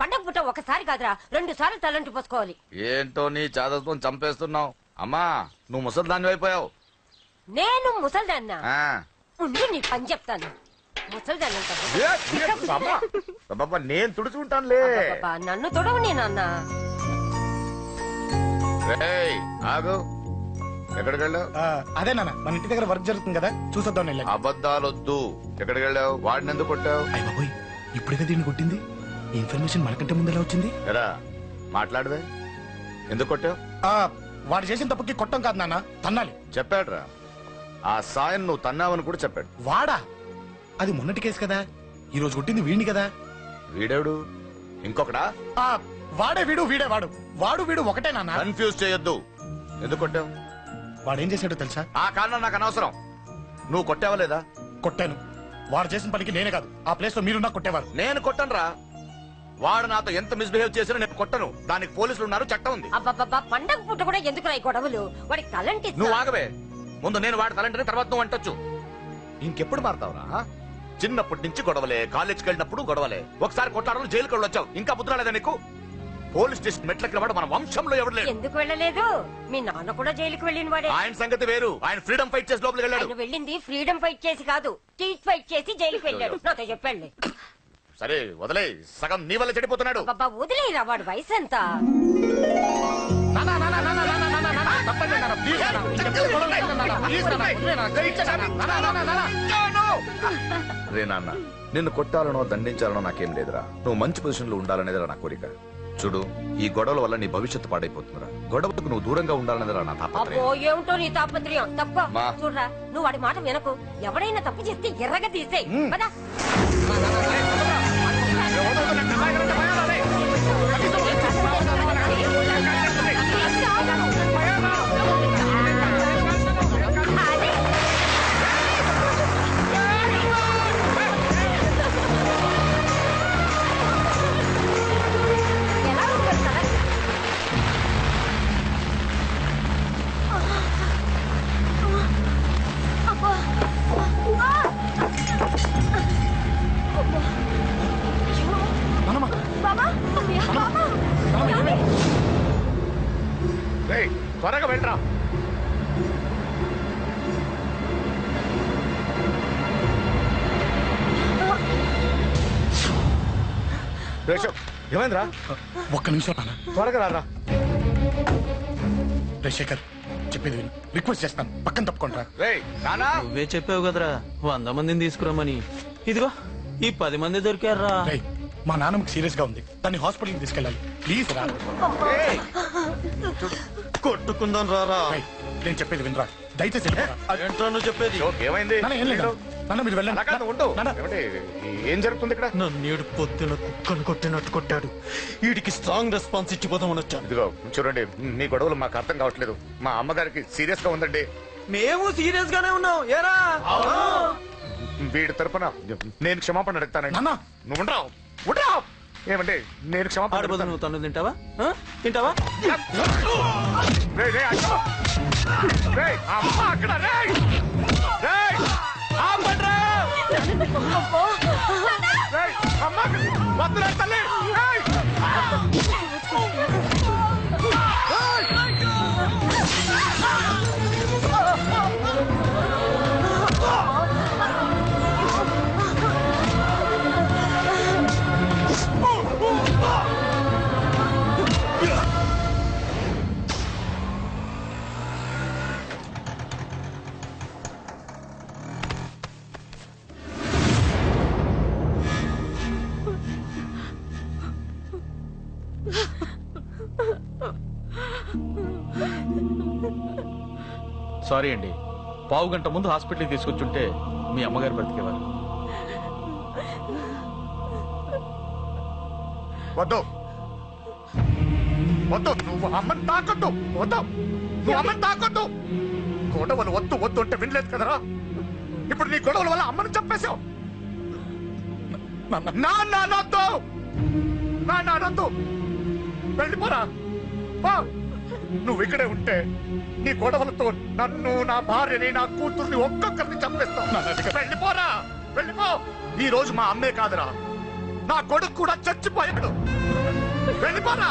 పండగ పుట్ట ఒకసారి కాదురా 2 సార్లు తలంటి పోసుకోవాలి. ఏంటో నీ చాదత్వం చంపేస్తున్నావు. అమ్మా నువ్వు ముసలిదాన్ని అయిపోయావు. నేను ముసల్దాన్నా? ఉండి నీ పని చెప్తాను. నేను తుడుచుకుంటానులే. నన్ను తొడవు నీ నాన్న. ఆగు, ఎక్కడికి వెళ్ళావు? అదే నాన్న మన ఇంటి దగ్గర వర్క్ జరుగుతుంది కదా చూసొద్దాం. అబద్ధాలొద్దు. ఎక్కడికి వెళ్ళావు? వాడిని ఎందుకు కొట్టావు? అయ్యబాబోయ్ ఇప్పుడుగా దీన్ని కొట్టింది. ఈ ఇన్ఫర్మేషన్ మనకంటే ముందు ఎలా వచ్చింది? ఎరా మాట్లాడవే, ఎందుకు కొట్టావు? వాడు చేసిన తప్పుకి కొట్టం కాదు నాన్న, తన్నాలి. చెప్పాడురా, ఆ సాయం నువ్వు తన్నావని కూడా చెప్పాడు. వాడా? అది మొన్నటి కేసు కదా, ఈ రోజు కొట్టింది వీడిని కదా. వీడేవుడు? ఇంకొకడా? వాడే వీడు, వీడే వాడు. వాడు వీడు ఒకటే నాన్న. కన్ఫ్యూజ్ చేయొద్దు. ఎందుకు కొట్టావు? వాడేం చేశాడో తెలుసా? ఆ కారణం నాకు అనవసరం. నువ్వు కొట్టావా లేదా? కొట్టాను. వాడు చేసిన పనికి నేనే కాదు, ఆ ప్లేస్ లో మీరున్నా కొట్టేవారు. నేను కొట్టనురా. వాడు నాతో ఎంత మిస్బిహేవ్ చేసినా నేను కొట్టను. దానికి పోలీసులు ఉన్నారు, చట్టం ఉంది. అబ్బబ్బబ్బా, పండగ పుట్ట కూడా ఎందుకు రాయి గొడవలు? వాడికి తలంటి. నువ్వు ఆగవే. ముందు నేను వాడి తలంటే తర్వాత నువ్వు అంటొచ్చు. ఇంకెప్పుడు మారుతావురా? చిన్నప్పటి నుంచి గొడవలే, కాలేజ్కి వెళ్ళినప్పుడు గొడవలే. ఒకసారి కొట్లాడలు జైలుకి వెళ్ళొచ్చావు. ఇంకా బుద్ధి రాలేదా నీకు? పోలీస్ స్టేషన్ మెట్లకి వాడు మన వంశంలో ఎవరు లేరు. ఎందుకు వెళ్ళలేదు? మీ నాన్న కూడా జైలుకి వెళ్ళిన వాడే. ఆయన సంగతి వేరు. ఆయన ఫ్రీడమ్ ఫైట్ చేసి లోపలికి వెళ్ళాడు. వెళ్ళింది ఫ్రీడమ్ ఫైట్ చేసి కాదు, టీచ్ ఫైట్ చేసి జైలుకి వెళ్ళాడు. నాతో చెప్పండి. సరే వదిలే, సగం నీ వల్ల చెడిపోతున్నాడు. బాబా వదిలేరా, వాడు వయసు ఎంత? రే నాన్న, నిన్ను కొట్టాలనో దండించాలనో నాకేం లేదురా. నువ్వు మంచి పొజిషన్ లో ఉండాలనేదిరా నా కోరిక. చూడు, ఈ గొడవల వల్ల నీ భవిష్యత్తు పాడైపోతుందిరా. గొడవకు నువ్వు దూరంగా ఉండాలనేదిరా నా తాపత్రయం. ఏమిటో నీ తాపత్రయం? తప్ప చూడరా, నువ్వు వాడి మాట వినకు. ఎవడైనా తప్పు చేస్తే ఎర్రగా తీసేయ్. త్వరగా వెళ్ళరా. ఏమైందిరా? ఒక్క నిమిషం నాన్న, త్వరగా రారా. శేఖర్ చెప్పేది విను, రిక్వెస్ట్ చేస్తాను, పక్కన తప్పుకుంటా. నువ్వే చెప్పావు కదరా 100 మందిని తీసుకురామని. ఇదిగో ఈ 10 మంది దొరికారా. మా నాన్నకి సీరియస్ గా ఉంది, దాన్ని హాస్పిటల్కి తీసుకెళ్ళాలి. ప్లీజ్ రా. కొట్టుకుందాం రారా. నేను చెప్పేది వినరా, దయచేసి నువ్వు చెప్పేది. ఏమైంది? మీరు వెళ్ళండి. ఏం జరుగుతుంది ఇక్కడ? నన్ను పొద్దున కుక్కను కొట్టినట్టు కొట్టాడు. వీడికి స్ట్రాంగ్ రెస్పాన్స్ ఇచ్చిపోదామని వచ్చాను. ఇదిగో చూడండి, మీ గొడవలు మాకు అర్థం కావట్లేదు. మా అమ్మగారికి సీరియస్ గా ఉందండి. మేము సీరియస్ గానే ఉన్నాం. ఏరా వీడి తరపున నేను క్షమాపణ అడుగుతానండి. నువ్వు ఉండరావు. ఏమంటే నేను క్షమాపణ. నువ్వు తను తింటావా? తింటావా? సారీ అండి, పావు గంట ముందు హాస్పిటల్కి తీసుకొచ్చుంటే మీ అమ్మగారు బ్రతికేవారు. వద్దు వద్దు, నువ్వు అమ్మని తాకొద్దు. వద్దు, నువ్వు అమ్మని తాకొద్దు. గొడవలు వద్దు వద్దు అంటే వినలేదు కదరా. ఇప్పుడు నీ గొడవల వల్ల అమ్మని చంపేశావు. నాన్నొద్దు, వెళ్ళిపోరా. నువ్వు ఇక్కడే ఉంటే నీ గొడవలతో నన్ను, నా భార్యని, నా కూతుర్ని ఒక్కొక్కరిని చంపేస్తావు. వెళ్ళిపోరా, వెళ్ళిపో. ఈ రోజు మా అమ్మే కాదురా, నా కొడుకు కూడా చచ్చిపోయాడు. వెళ్ళిపోరా,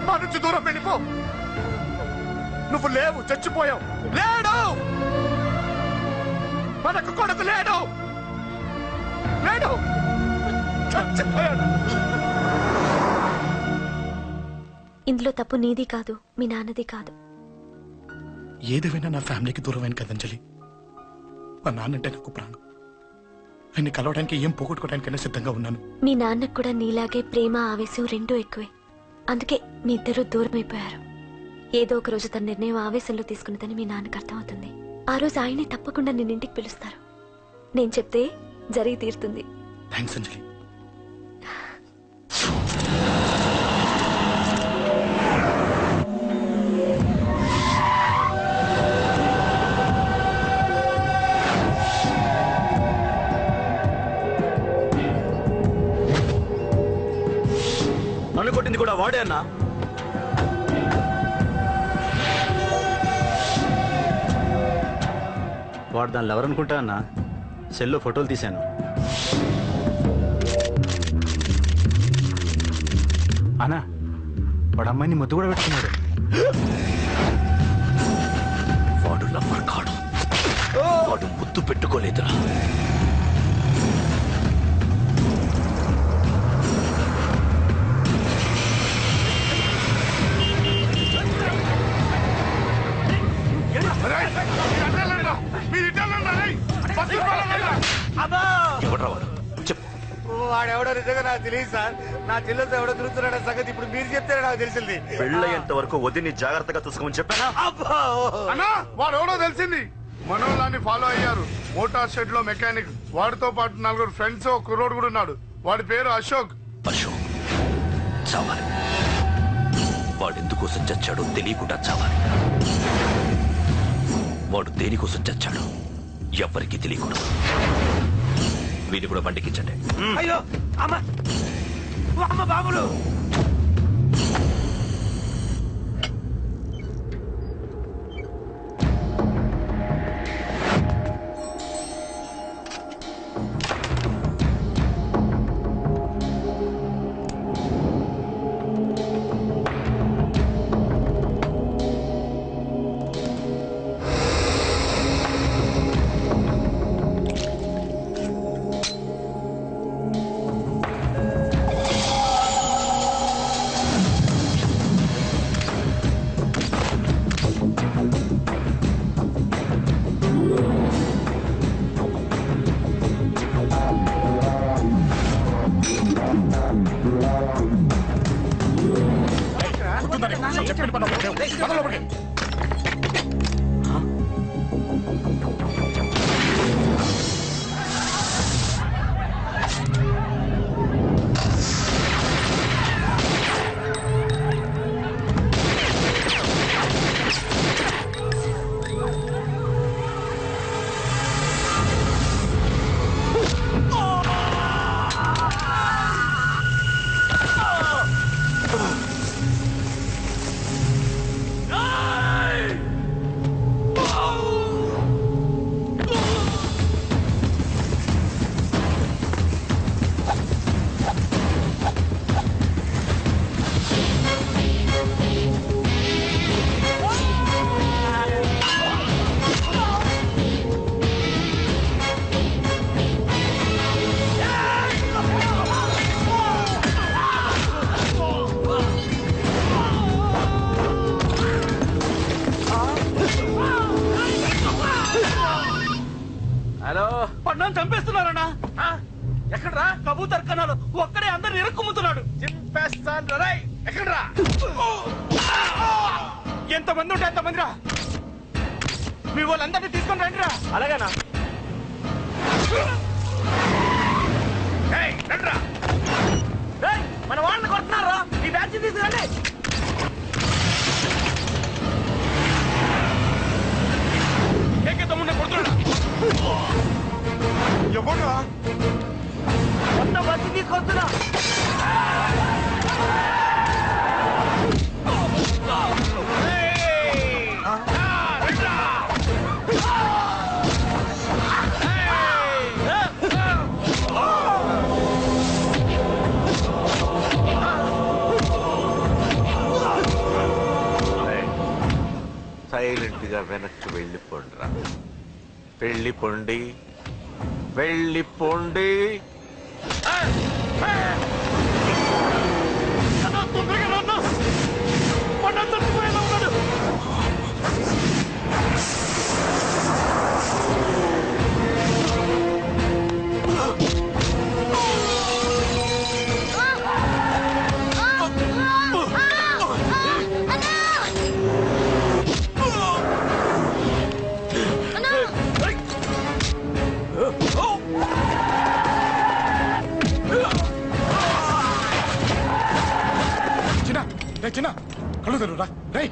మా నుంచి దూరం వెళ్ళిపో. నువ్వు లేవు, చచ్చిపోయావు. లేడు, మనకు కొడుకు లేడు, లేడు, చచ్చిపోయాడు. ఇందులో తప్పు నీది కాదు, మీ నాన్నది కాదు. ఏదేమైనా నా ఫ్యామిలీకి దూరమైన కదంజలి. మా నాన్నంటే నాకు ప్రాణం. ఆయన్ని కలవడానికి ఏం పోగొట్టుకోవడానికైనా సిద్ధంగా ఉన్నాను. మీ నాన్నకు కూడా నీలాగే ప్రేమ ఆవేశం రెండూ ఎక్కువే. అందుకే మీ ఇద్దరు దూరం అయిపోయారు. ఏదో ఒక రోజు తన నిర్ణయం ఆవేశంలో తీసుకున్నదని మీ నాన్నకు అర్థమవుతుంది. ఆ రోజు ఆయనే తప్పకుండా నిన్నింటికి పిలుస్తారు. నేను చెప్తే జరిగి తీరుతుంది. థ్యాంక్స్ అంజలి. నన్ను కొట్టింది కూడా వాడే అన్నా. వాడు దానిలో ఎవరనుకుంటా అన్న, సెల్లో ఫోటోలు తీశాను. అన్నా వాడు అమ్మాయిని ముద్దు కూడా పెట్టుకున్నాడు. వాడు లవ్వర్ కాడు, వాడు ముద్దు పెట్టుకోలేదురా. వాడెవడో నిజంగా నాకు తెలియదు సార్. నా చెల్లెలతో ఎవడో తిరుగుతున్నాడ సంగతి ఇప్పుడు మీరు చెప్తే నాకు తెలిసింది. పెళ్ళయ్యేంత వరకు వదిని జాగ్రత్తగా చూసుకోమని చెప్పానా? అన్నా వాడు ఎవడో తెలిసింది. మనోళ్ళని ఫాలో అయ్యారు. మోటార్ షెడ్ లో మెకానిక్, వాడితో పాటు 4 ఫ్రెండ్స్, ఒక కుర్రోడు కూడా ఉన్నాడు. వాడి పేరు అశోక్. అశోక్ చావాలి. వాడు ఎందుకోసం చచ్చాడో తెలియకుండా చావాలి. వాడు దేనికోసం చచ్చాడో ఎవ్వరికీ తెలియకూడదు. వీళ్ళు కూడా బండికించండి. అయ్యో అమ్మ, అమ్మ బాబులు. పడ్డాను చంపేస్తున్నారన్నా. ఎక్కడ్రా కబూతర్ కన్నాలు ఒక్కడే అందరిని ఇరుక్కుమ్ముతున్నాడు. చింపేస్తాను రై. ఎక్కడ్రా? ఎంతమంది ఉంటే ఎంతమంది రా. మీ వాళ్ళందరినీ తీసుకొని రండిరా. అలాగేనా? రండిరా. మన వాళ్ళని కొడుతున్నారా? ఈ బ్యాచ్ తీసుకురండి. తమ్ముడిని కొడుతున్నా. ఎవరురా? మొత్తం వచ్చి తీసుకొస్తున్నా. సైలెంట్ గా వెనక్కి వెళ్ళిపోండిరా. వెళ్ళిపోండి, వెళ్ళిపోండి. చిన్న కళ్ళు తెరురా రై.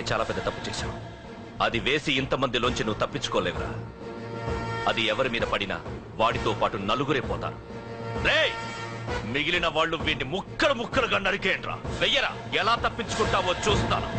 చాలా పెద్ద తప్పు చేశావు. అది వేసి ఇంతమందిలోంచి నువ్వు తప్పించుకోలేవురా. అది ఎవరి మీద పడినా వాడితో పాటు నలుగురే పోతారు. రేయ్ మిగిలిన వాళ్ళు వీడిని ముక్కలు ముక్కలుగా నరికేయండ్రా. వెయ్యరా, ఎలా తప్పించుకుంటావో చూస్తాను.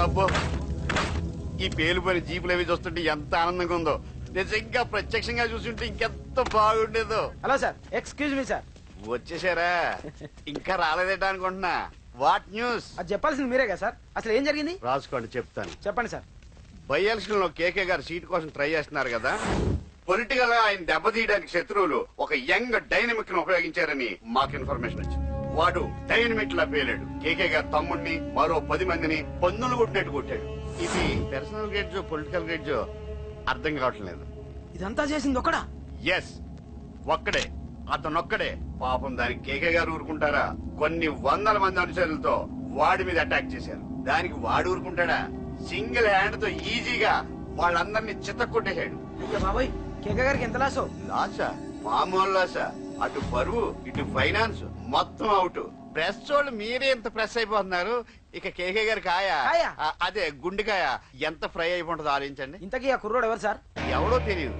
అబ్బో, ఈ పేలుపోయిన జీపులు అవి చూస్తుంటే ఎంత ఆనందంగా ఉందో. నిజంగా ప్రత్యక్షంగా చూస్తుంటే ఇంకెంత బాగుండేదో. Hello sir, excuse me sir. వచ్చేసారా? ఇంకా రాలేదేట అనుకుంటున్నా. What news? అది చెప్పాల్సింది మీరే కదా సార్. అసలు ఏం జరిగింది? రాసుకోండి, చెప్తాను. చెప్పండి సార్. బై ఎలక్షన్ లో కేకే గారు సీట్ కోసం ట్రై చేస్తున్నారు కదా. పొలిటికల్ గా ఆయన దెబ్బతీయడానికి శత్రువులు ఒక యంగ్ డైనమిక్ ను ఉపయోగించారని మాకు ఇన్ఫర్మేషన్ వచ్చింది. వాడు డైనమిక్ లా పేలాడు. కేకే గారు తమ్ముడిని, మరో 10 మందిని పన్నులు కొట్టినట్టు కొట్టాడు. ఇది పర్సనల్ గ్రేడ్జో పొలిటికల్ గ్రేడ్జో అర్థం కావట్లేదు. ఇదంతా చేసింది ఒకడా? ఎస్, ఒక్కడే, అతనొక్కడే. పాపం దానికి కేకే గారు ఊరుకుంటారా? కొన్ని వందల మంది అనుచరులతో వాడి మీద అటాక్ చేశారు. దానికి వాడు ఊరుకుంటాడా? సింగిల్ హ్యాండ్ తో ఈజీగా వాళ్ళందరినీ చిత్తకొట్టేశాడు. అయ్యో బాబోయ్, కేకే గారికి ఎంత లాసో? లాసా? మామూలు లాసా? అటు పరువు, ఇటు ఫైనాన్స్, మొత్తం అవుట్. ప్రెస్ వాళ్ళు మీరే ఎంత ప్రెస్ అయిపోతున్నారు. ఇక కేకే గారి కాయ, అదే గుండెకాయ ఎంత ఫ్రై అయిపోతుందో ఆలోచించండి. ఇంతకీ ఆ కుర్రోడు ఎవరు సార్? ఎవడో తెలియదు.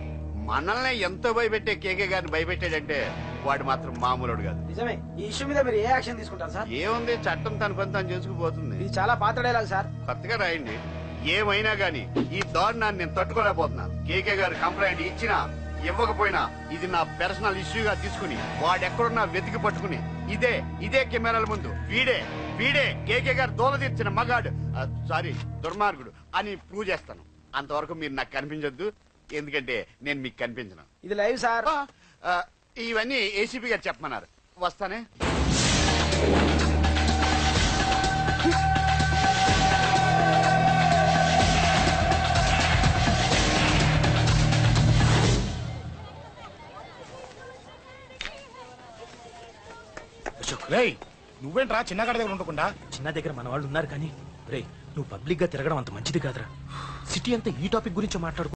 మనల్ని ఎంతో భయపెట్టే కేకే గారిని భయపెట్టాడంటే వాడు మాత్రం మామూలుడు కాదు. నిజమే. ఈ ఇష్యూ మీద మీరు ఏ యాక్షన్ తీసుకుంటారు సార్? ఏముంది, చట్టం తన పని తను చేసుకుపోతుంది. ఇది చాలా పాత డైలాగ్ సార్. కొత్తగా రాయండి. ఏమైనా గాని ఈ దారుణాన్ని నేను తట్టుకోలేకపోతున్నాను. కేకే గారు కంప్లైంట్ ఇచ్చినా ఇవ్వకపోయినా ఇది నా పర్సనల్ ఇష్యూగా తీసుకుని వాడెక్కడున్నా వెతికి పట్టుకుని ఇదే కెమెరాల ముందు వీడే కేకే గారు దోల తీర్చిన మగాడు, సారీ దుర్మార్గుడు అని ప్రూవ్ చేస్తాను. అంతవరకు మీరు నాకు కనిపించొద్దు, ఎందుకంటే నేను మీకు కనిపించను. ఇది లైవ్ సార్. ఇవన్నీ ఏసీపీ గారు చెప్పమన్నారు. వస్తానే. రేయ్, నువ్వేంట్రా చిన్నగాడి దగ్గర ఉండకుండా? చిన్న దగ్గర మన వాళ్ళు ఉన్నారు కానీ రే, నువ్వు పబ్లిక్ గా తిరగడం అంత మంచిది కాదురా. సిటీ అంతా ఈ టాపిక్ గురించి మాట్లాడుకో.